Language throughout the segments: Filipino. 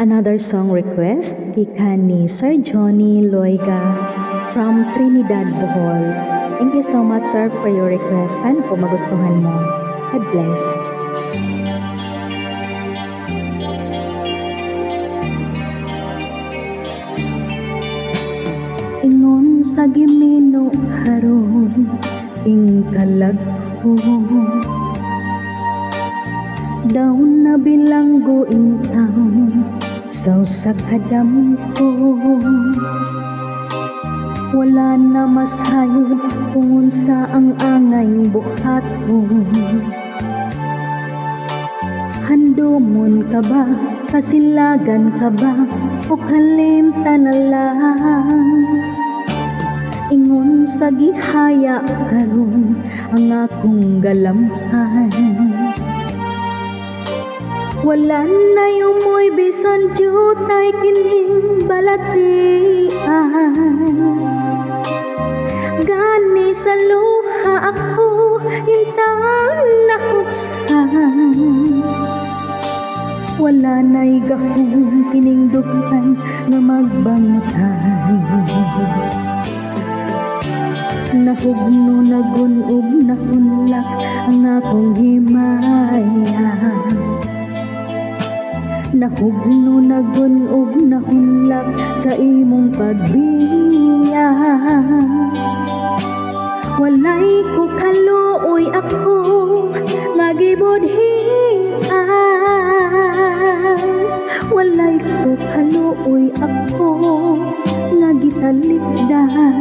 Another song request, ika ni Sir Johnny Loiga from Trinidad, Bohol. Thank you so much, sir, for your request. Sana po magustuhan mo. God bless. Ingon sa Gimino haron ing kalagho, daw na bilanggo ing taon sa usa ka damko. Wala na mas hayod kung unsa ang angay buhat mo. Handomon ka ba, kasilagan ka ba, o kalimta na lang? Ingon sa gihaya karon ang akong galamhan. Wala na yumoy bisan jutay kining balatian. Gani sa luha ako intang nahuksan. Wala na'y gahong kining dugan nga magbangutan. Nahugno nagunug nahunlak ang akong himaya. Nahugno nagunug nahunlak sa imong pagbiya. Walay ko kaluoy ako nga gibudhian. Walay ko kaluoy ako nga gitalikdan.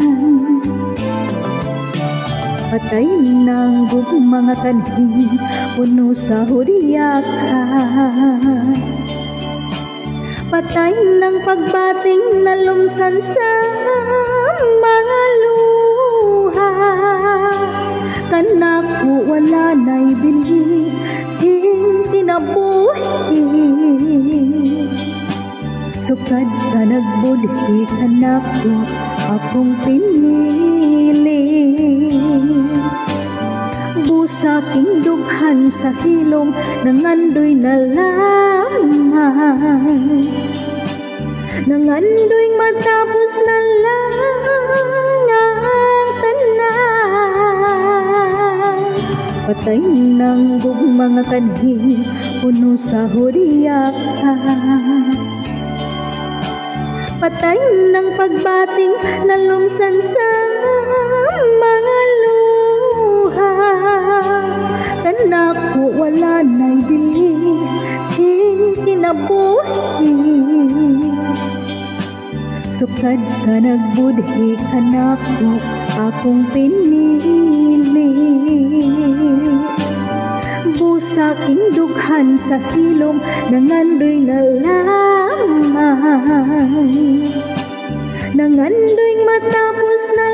Patay nang mga kanhing puno sa huryakan. Patay ng pagbating na lumsan sa mga luha. Kanako wala na'y bilhi ing tinabuhi. Sukad ka nagbudhi kanako akong pinili. Busaking dughan sa hilom nangandoy na lamang. Nangandoy matapos na lang ang tanan. Patay ng mga kanhing puno sa huryakan. Patay ng pagbating na lumsan sa mga luha. Kanako wala na'y bilhi ing kinabuhi. Sukad ka nagbudhi kanako akong pinili. Busaking dughan sa hilom nangandoy na lamang. Nangandoy matapos na